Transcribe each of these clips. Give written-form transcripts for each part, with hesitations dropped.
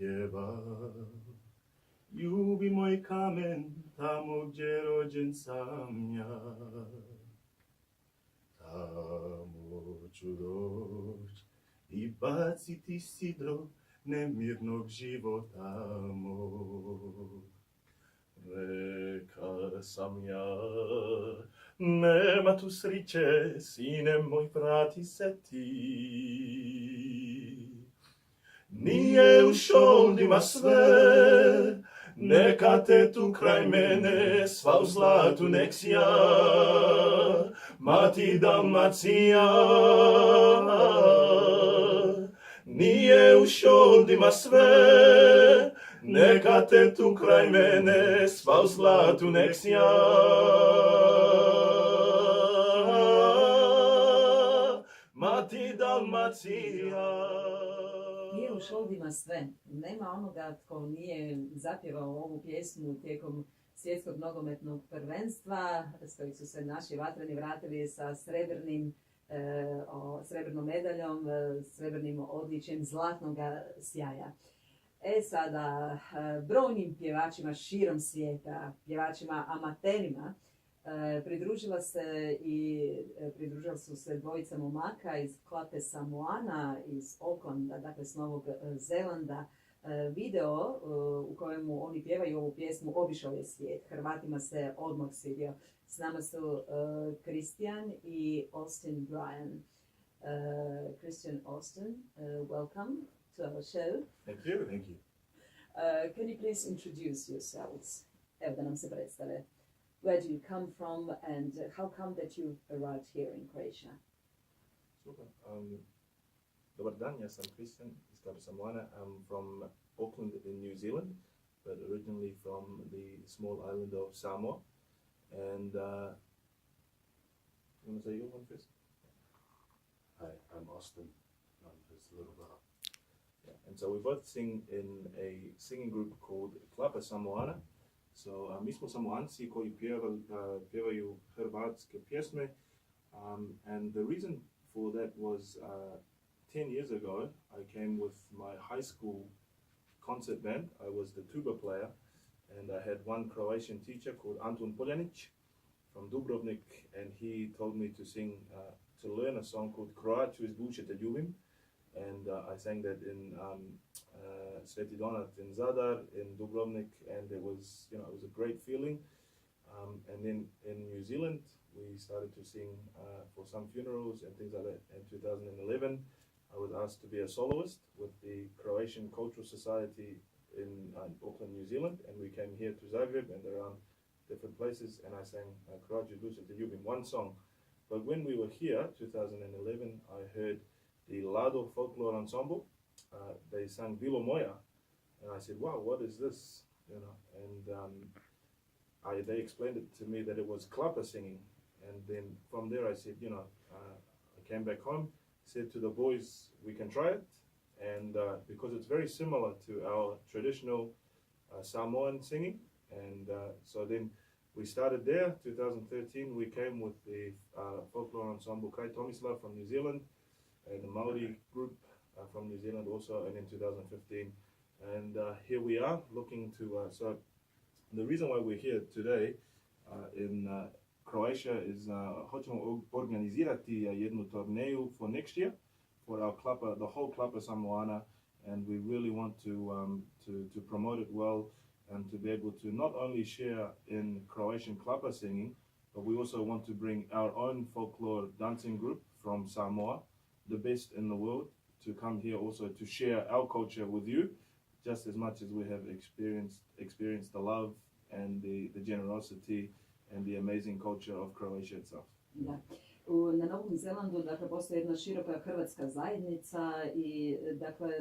pjeva. Ljubi moj kamen, tamo gdje rođen sam ja. Tamo ću doć i baciti sidro nemirnog života mog. Reka sam ja, nema tu sriće, sine moj, vrati se ti. Nije u šoldima sve, neka te tu kraj mene, sva u zlatu nek sja, mati Dalmacija. Nije u šoldima sve, neka te tu kraj mene, sva u zlatu nek sja, mati Dalmacija. Nije u šoldima sve. Nema onoga tko nije zapjevao ovu pjesmu tijekom svjetskog nogometnog prvenstva, s kojih su se naši vatreni vratili sa srebrnom medaljom, srebrnim odličjem zlatnog sjaja. Sada, brojnim pjevačima širom svijeta, pjevačima amaterima, pridružila su se dvojica momaka iz klape Samoana, iz Aucklanda, dakle s Novog Zelanda. Video u kojemu oni pjevaju ovu pjesmu obišao je svijet. Hrvatima se odmah svidio. S nama su Christian i Austin Bryan. Christian, Austin, welcome to our show. Thank you, thank you. Can you please introduce yourselves? Evo da nam se predstave. Where do you come from and how come that you arrived here in Croatia? Super. Dobar dan, ja sam Christian iz Klape Samoana. I'm from Auckland in New Zealand, but originally from the small island of Samoa. And you want to say your one first? Hi, I'm Austin. I'm his little brother. Yeah. And so we both sing in a singing group called Glasa Samoana. So mi smo Samoanci koji pjevaju hrvatske pjesme. And the reason for that was 10 years ago, I came with my high school concert band. I was the tuba player, and I had one Croatian teacher called Antun Poljanic from Dubrovnik, and he told me to sing, to learn a song called Croaću izvuče te ljubim, and I sang that in Sveti Donat in Zadar, in Dubrovnik, and it was, it was a great feeling. And then in New Zealand, we started to sing for some funerals and things like that. In 2011, I was asked to be a soloist with the Croatian Cultural Society in Auckland, New Zealand, and we came here to Zagreb and around different places, and I sang Croaću izvuče te ljubim, one song. But when we were here, 2011, I heard the Lado Folklore Ensemble. They sang Bilo Moja, and I said, wow, what is this? And they explained it to me that it was klape singing. And then from there I said, I came back home, said to the boys, we can try it. And because it's very similar to our traditional Samoan singing. And so then we started there. 2013, we came with the folklore ensemble Kai Tomislav from New Zealand, and the Maori group from New Zealand also, and in 2015. And here we are looking to, so the reason why we're here today in Croatia is hoćemo organizirati jednu turneju for next year for our klape, the whole Klape Samoana, and we really want to promote it well and to be able to not only share in Croatian klape singing, but we also want to bring our own folklore dancing group from Samoa, the best in the world, to come here also to share our culture with you, just as much as we have experienced the love and the generosity and the amazing culture of Croatia itself. Da. Na Novom Zelandu dakle, postoji jedna široka hrvatska zajednica i dakle,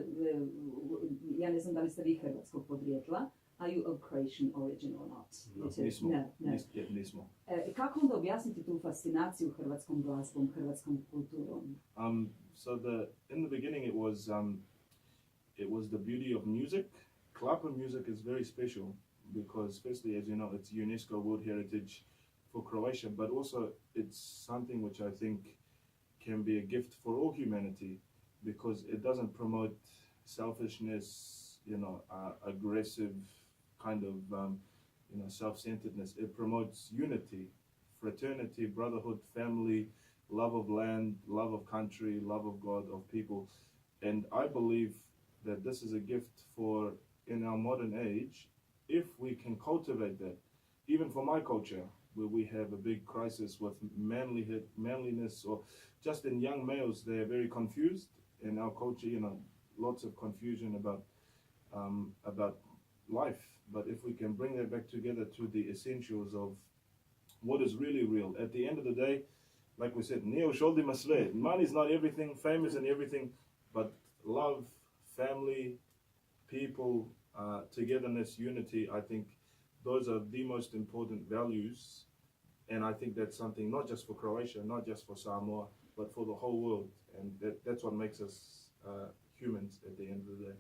ja ne znam da li ste vi hrvatskog podrijetla. Are you of Croatian origin or not? Nismo. No. Nismo. Kako onda objasniti tu fascinaciju hrvatskom glazbom, hrvatskom kulturom? So in the beginning it was the beauty of music. Klape music is very special because, firstly, as you know, it's UNESCO World Heritage for Croatia, but also it's something which I think can be a gift for all humanity because it doesn't promote selfishness, aggressive kind of self-centeredness. It promotes unity, fraternity, brotherhood, family, love of land, love of country, love of God, of people. And I believe that this is a gift for, in our modern age, if we can cultivate that. Even for my culture, where we have a big crisis with manliness, or just in young males, they're very confused. In our culture, lots of confusion about life. But if we can bring that back together to the essentials of what is really real. At the end of the day, like we said, Neo Sholdi Masve, money is not everything, fame isn't everything, but love, family, people, togetherness, unity, I think those are the most important values. And I think that's something not just for Croatia, not just for Samoa, but for the whole world. And that's what makes us humans at the end of the day.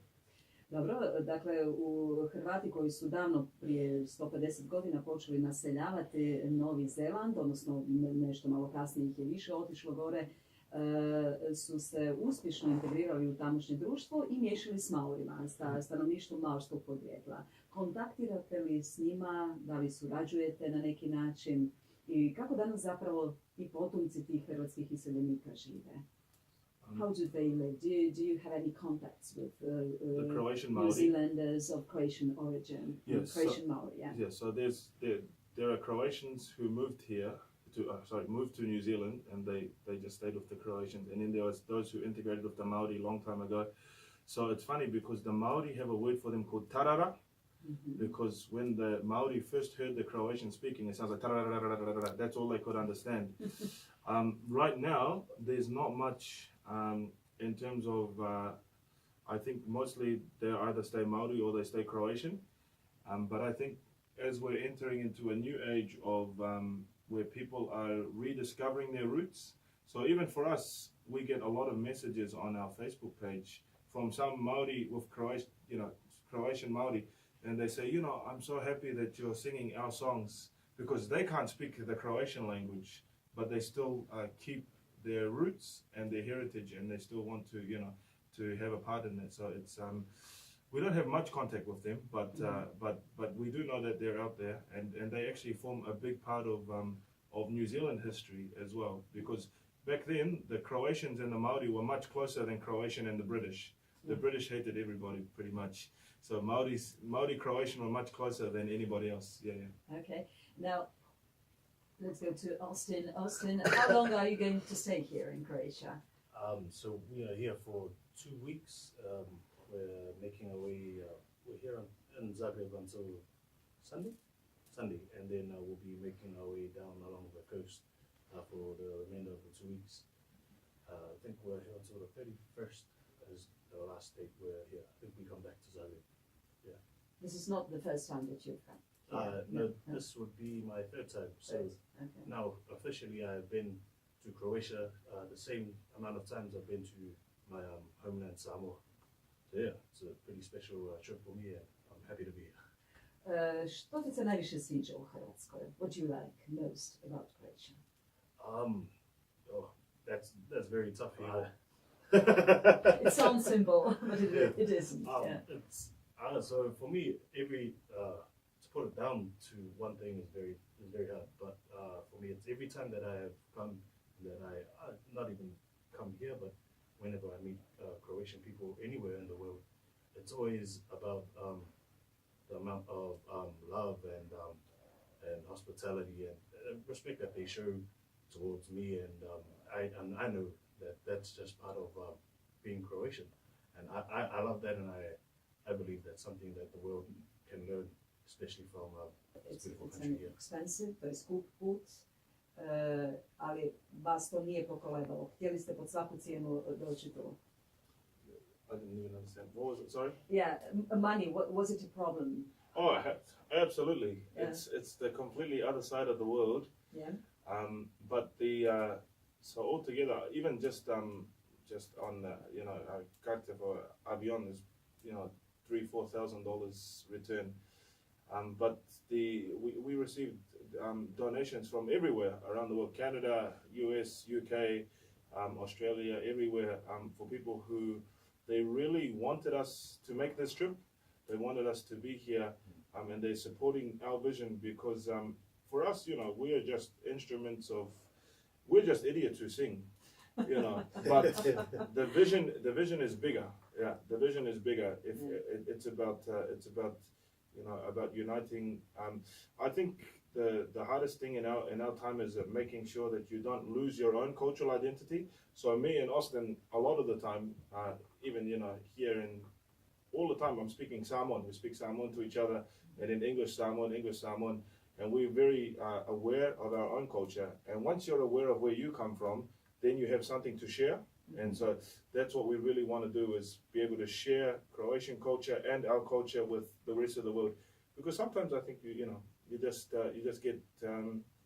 Dobro, dakle u Hrvati koji su davno prije 150 godina počeli naseljavati Novi Zeland, odnosno nešto malo kasnije ih je više otišlo gore, su se uspješno integrirali u tamošnje društvo i miješali s Maorima, stanovništvom maorskog podrijetla. Kontaktirate li s njima, da li surađujete na neki način i kako danas zapravo i potomci tih hrvatskih iseljenika žive? How do they live? Do you have any contacts with the Croatian New Maori? Zealanders of Croatian origin? Yes, Croatian Maori, yeah. Yeah, so there are Croatians who moved here moved to New Zealand, and they just stayed with the Croatians, and then there was those who integrated with the Maori long time ago. So it's funny because the Maori have a word for them called tarara, because when the Maori first heard the Croatian speaking, it sounds like tarara, that's all they could understand. Right now, there's not much in terms of, I think mostly they either stay Maori or they stay Croatian. But I think as we're entering into a new age of where people are rediscovering their roots, so even for us, we get a lot of messages on our Facebook page from some Maori with Croatian Maori, and they say, I'm so happy that you're singing our songs, because they can't speak the Croatian language, but they still keep their roots and their heritage, and they still want to, to have a part in it. So it's we don't have much contact with them, but we do know that they're out there, and they actually form a big part of New Zealand history as well. Because back then, the Croatians and the Maori were much closer than Croatian and the British. The British hated everybody pretty much. So Maori Croatian were much closer than anybody else. Yeah. Okay. Now, let's go to Austin. Austin, how long are you going to stay here in Croatia? So we are here for 2 weeks. We're making our way. We're here in Zagreb until Sunday, and then we'll be making our way down along the coast for the remainder of the 2 weeks. I think we're here until the 31st is the last date we're here. I think we come back to Zagreb. Yeah. This is not the first time that you've come. No, this would be my third time. So Okay. now officially I've been to Croatia the same amount of times I've been to my homeland Samoa. So yeah, it's a pretty special trip for me, and I'm happy to be here. Što ti se najviše sviđa u Hrvatskoj? What do you like most about Croatia? That's very tough. It sounds simple, but it isn't. It's so for me, to put it down to one thing is very hard. But for me, it's every time that I have come, that I not even come here, but whenever I meet Croatian people anywhere in the world, it's always about the amount of love and hospitality and respect that they show towards me, and I know that that's just part of being Croatian, and I love that, and I believe that's something that the world can learn, especially from this beautiful country here. Expensive, to je skup put, ali vas to nije pokolebalo. Htjeli ste pod svaku cijenu doći tu. I didn't even understand. What was it? Sorry? Yeah, money, was it a problem? Oh, absolutely. Yeah. It's the completely other side of the world. Yeah. But so altogether, even just on our carte for avion is $3,000-4,000 return. But we received donations from everywhere around the world: Canada, US, UK, Australia, everywhere, for people who they really wanted us to make this trip. They wanted us to be here, and they're supporting our vision because for us, we are just we're just idiots who sing, But the vision is bigger. Yeah, the vision is bigger. It's about about uniting. I think the hardest thing in our time is making sure that you don't lose your own cultural identity. So me and Austin, a lot of the time, even here in all the time, I'm speaking Samoan. We speak Samoan to each other, and in English Samoan, and we're very aware of our own culture. And once you're aware of where you come from, then you have something to share. And so that's what we really want to do, is be able to share Croatian culture and our culture with the rest of the world. Because sometimes I think you just get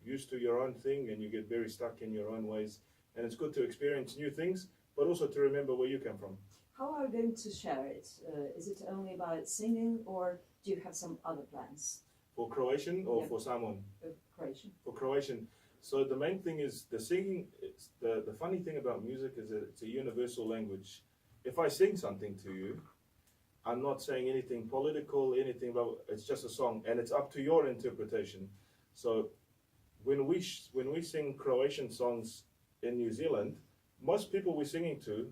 used to your own thing, and you get very stuck in your own ways. And it's good to experience new things, but also to remember where you come from. How are you going to share it? Is it only about singing, or do you have some other plans? For Croatian or for Samoan? Croatian. For Croatian. So the main thing is the singing. The funny thing about music is that it's a universal language. If I sing something to you, I'm not saying anything political, anything about. It's just a song, and it's up to your interpretation. So when we sing Croatian songs in New Zealand, most people we're singing to,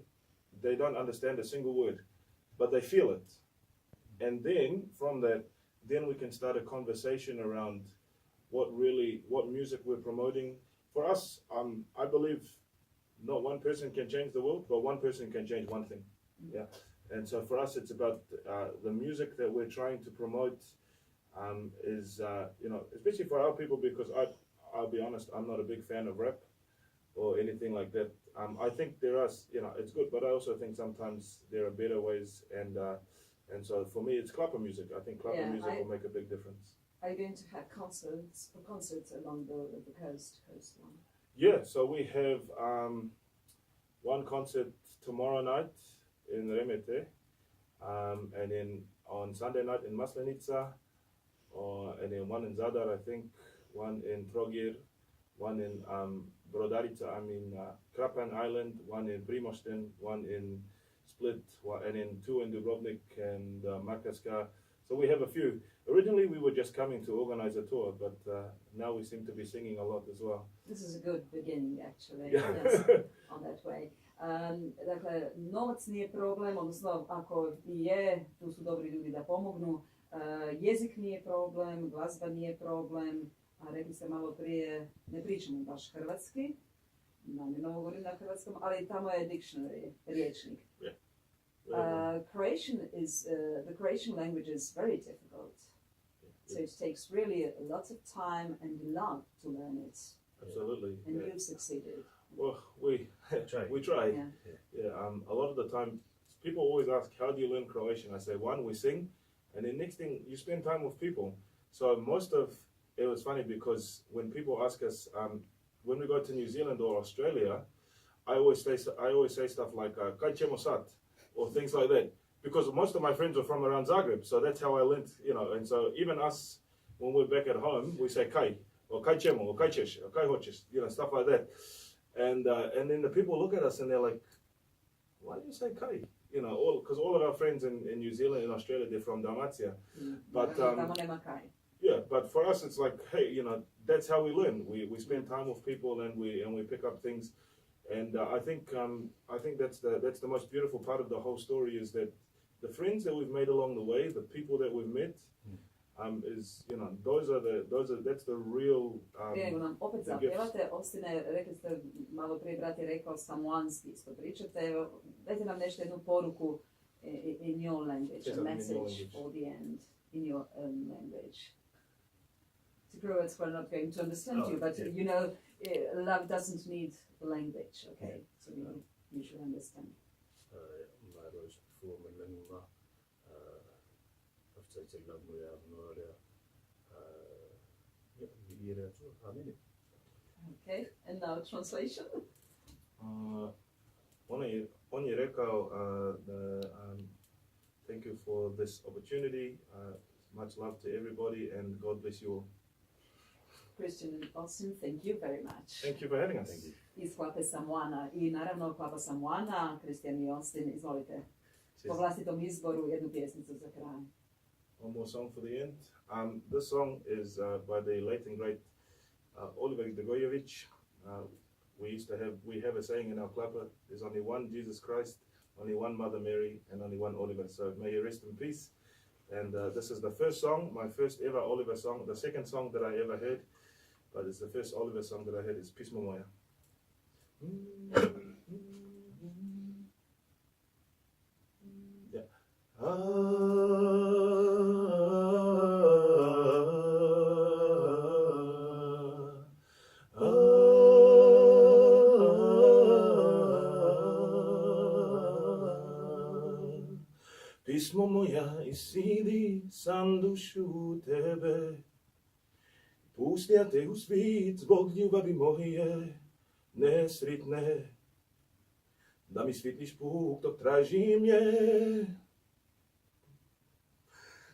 they don't understand a single word, but they feel it. And then from that, then we can start a conversation around what music we're promoting. For us, I believe not one person can change the world, but one person can change one thing. Yeah. And so for us, it's about the music that we're trying to promote is, especially for our people, because I'll be honest, I'm not a big fan of rap or anything like that. I think there are, it's good, but I also think sometimes there are better ways. And so for me, it's klape music. I think klape music will make a big difference. Are you going to have concerts along the coastline? Yeah, so we have one concert tomorrow night in Remete, and then on Sunday night in Maslenica, and then one in Zadar, I think, one in Trogir, one in Brodarica, Krapan Island, one in Primošten, one in Split, and then two in Dubrovnik and Makarska. So we have a few. Originally we were just coming to organize a tour, but now we seem to be singing a lot as well. This is a good beginning, actually, Yeah. yes, on that way. Dakle, novac nije problem, odnosno ako i je, tu su dobri ljudi da pomognu. Jezik nije problem, glazba nije problem, a rekli ste malo prije, ne pričamo baš hrvatski, namjerno govorim na hrvatskom, ali tamo je dictionary, riječnik. Yeah. The Croatian language is very difficult, so it takes really lots of time and love to learn it. Absolutely. And you've succeeded. Well, we try. Yeah. A lot of the time, people always ask, how do you learn Croatian? I say, one, we sing, and then next thing, you spend time with people. So it was funny because when people ask us, when we go to New Zealand or Australia, I always say stuff like, kaj ćemo sad? Or things like that. Because most of my friends are from around Zagreb, so that's how I learned, and so even us, when we're back at home, we say kaj, or kaj ćemo, or kaj ćeš, or kaj hoćeš, stuff like that. And then the people look at us and they're like, why do you say kaj? Because all of our friends in New Zealand and Australia, they're from Dalmatia. But yeah, but for us it's like, hey, that's how we learn. We spend time with people and we pick up things. And I think that's the most beautiful part of the whole story, is that the friends that we've made along the way, the people that we've met, that's the real. Prije nego nam opet zapjevate, Ostine, rekli ste malo prije, brat je rekao samoanski isto pričate, evo, dajte nam nešto, jednu poruku in your language, a message for the end in your own language. The Croats were not going to understand you, but love doesn't need language, okay? So you should understand. Okay, and now translation. On je rekao thank you for this opportunity. Much love to everybody, and God bless you all. Christian and Austin, thank you very much. Thank you for having us. Iz klape Samoana i naravno klapa Samoana, Christian i Austin, izvolite. Po vlastitom izboru jednu pjesmicu za kraj. one more song for the end. This song is by the late and great Oliver Dragojevic. We have a saying in our klape, there's only one Jesus Christ, only one Mother Mary, and only one Oliver. So may he rest in peace. And this is the first song, my first ever Oliver song, the second song that I ever heard, but it's the first Oliver song that I heard. It's Pismo Moja. Pismo moja isidi sam dušu tebe, pustia te u svit zbog ljubavi moje nesritne, da mi svitliš put dok tražim je.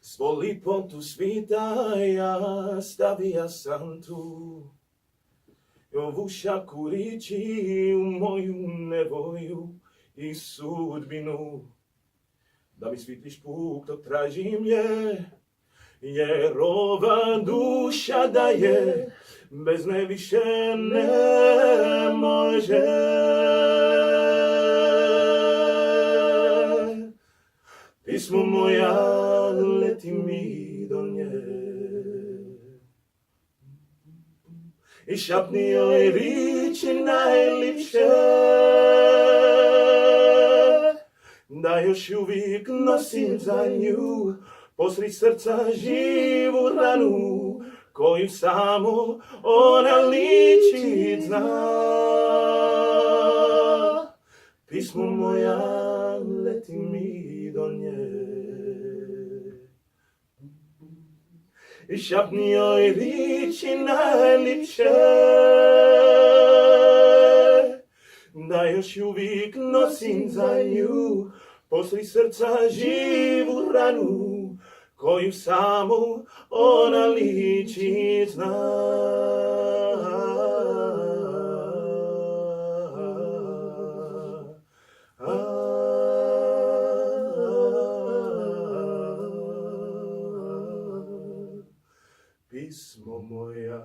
Svo lipotu svita ja stavija sam tu, ovu šaku riči u moju nevolju i sudbinu. Da mi svitliš put dok tražim je, jer ova duša da je bez ne više ne može. Pismo moja leti mi do nje i šapni joj riči najlipše, da još uvijek nosim za nju posred srca živu ranu, koju samo ona ličit zna. Pismo moja leti mi do nje i šapni joj riči najlipše, da još uvijek nosim za nju posred srca živu ranu, koju samo ona ličit zna. Pismo moja